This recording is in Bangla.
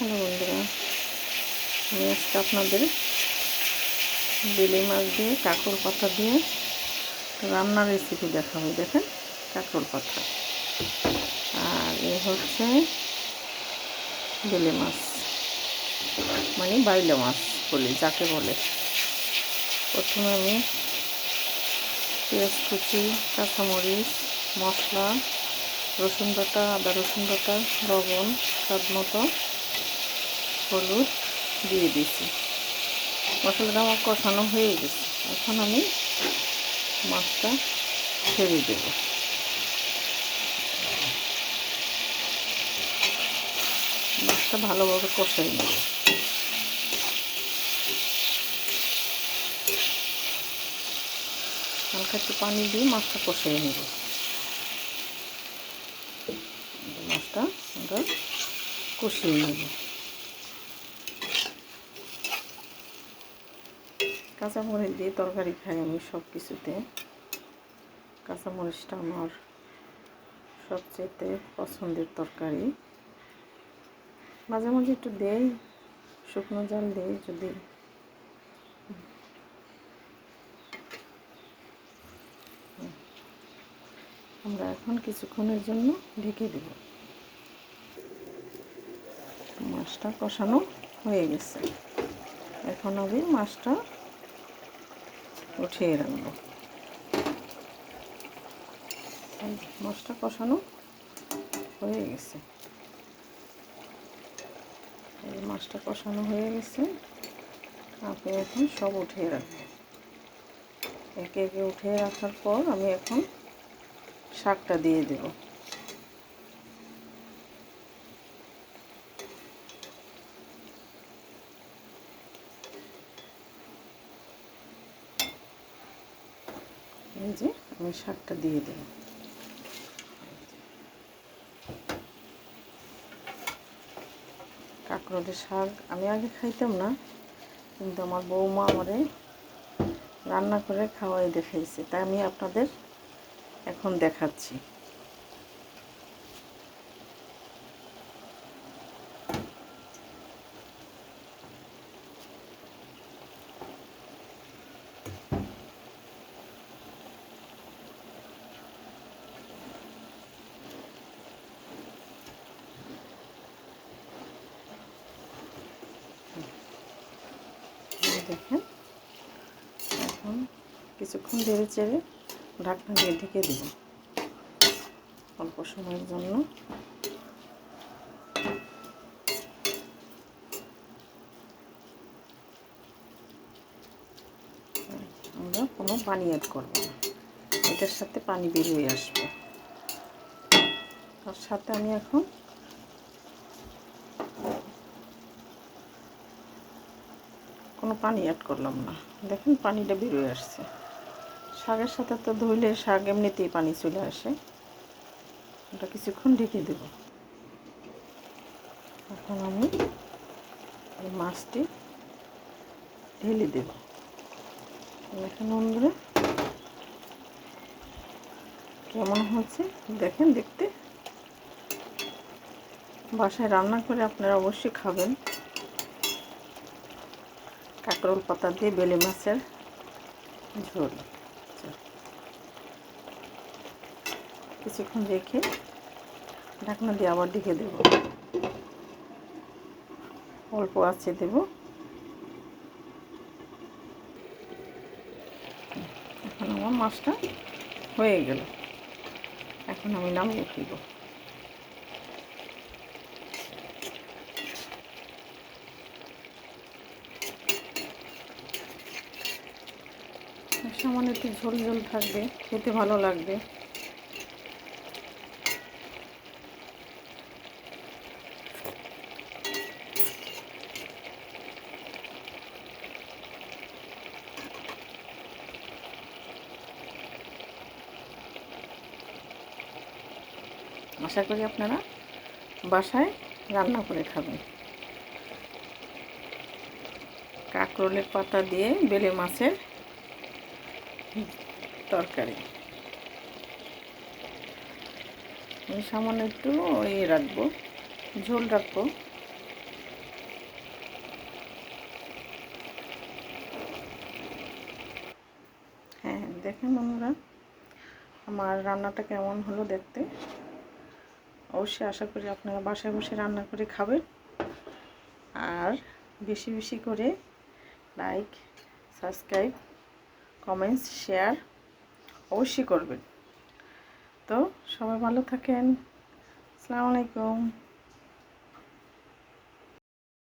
হ্যালো বন্ধুরা, আমি আজকে আপনাদের বেলে মাছ দিয়ে কাঁকরোল পাতা দিয়ে রান্নার রেসিপি দেখাবো। দেখেন, কাঁকরোল পাতা আর হচ্ছে বেলে মাছ, মানে বাইলা মাছ বলি যাকে বলে। প্রথমে আমি পেঁয়াজ কুচি, কাঁচামরিচ, মশলা, রসুন বাটা, আদা রসুন বাটা, লবণ, স্বাদ মতো, হলুদ দিয়ে দিয়েছি। মশলাটা আমার কষানো হয়ে গেছে। এখন আমি মাছটা ছেড়ে দেব। মাছটা ভালোভাবে কষাই নেব। হালকা একটু পানি দিয়ে মাছটা কষাই নেব। মাছটা আমরা কষিয়ে নেব। কাঁচামরিচ দিয়ে তরকারি খাই আমি সব কিছুতে। কাঁচামরিচটা আমার সবচেয়ে পছন্দের তরকারি। মাঝে মাঝে একটু দেই, শুকনো জাল দেই যদি। আমরা এখন কিছুক্ষণের জন্য ঢেকে দেব। মাছটা কষানো হয়ে গেছে। এখন আমি মাছটা উঠিয়ে রাখবো। মাছটা কষানো হয়ে গেছে। এই মাছটা কষানো হয়ে গেছে। আপনি এখন সব উঠিয়ে রাখবেন। একে একে উঠিয়ে রাখার পর আমি এখন শাকটা দিয়ে দেব। এই যে আমি শাকটা দিয়ে দেব। কাঁকরোলের শাক আমি আগে খাইতাম না, কিন্তু আমার বৌমা আমারে রান্না করে খাওয়াই দেখাইছে, তাই আমি আপনাদের এখন দেখাচ্ছি। দেখেন, এখন কিছুক্ষণ নেড়ে চেড়ে ঢাকনা দিয়ে ঢেকে দেব অল্প সময়ের জন্য। আমরা কোনো পানি অ্যাড করব না, এটার সাথে পানি বেরিয়ে আসবে। তার সাথে আমি এখন কোনো পানি অ্যাড করলাম না। দেখেন পানিটা বেরিয়ে আসছে। শাকের সাথে তো ধুইলে শাক এমনিতেই পানি চলে আসে। ওটা কিছুক্ষণ ঢেকে দেব। এখন আমি এই মাছটি ঢেলে দেব। এখন বন্ধুরা কেমন হচ্ছে দেখেন দেখতে। বাসায় রান্না করে আপনারা অবশ্যই খাবেন। কাঁকরোল পাতা দিয়ে বেলে মাছের ঝোল। কিছুক্ষণ রেখে ঢাকনা দিয়ে আবার ঢেকে দেব। অল্প আঁচে দেব। এখন আমার মাছটা হয়ে গেল। এখন আমি নামিয়ে ফেলব। সামান্য একটু ঝোল ঝোল থাকবে, খেতে ভালো লাগবে। আশা করি আপনারা বাসায় রান্না করে খাবেন। কাঁকরোলের পাতা দিয়ে বেলে মাছের তরকারি। আমি সামান্য একটু রাখবো, ঝোল রাখবো। দেখেন বন্ধুরা আমার রান্নাটা কেমন হলো দেখতে। অবশ্যই আশা করি আপনারা বাসায় বসে রান্না করে খাবেন, আর বেশি বেশি করে লাইক, সাবস্ক্রাইব, কমেন্টস, শেয়ার অবশ্যই করবেন। তো সবাই ভালো থাকেন। আসসালামু আলাইকুম।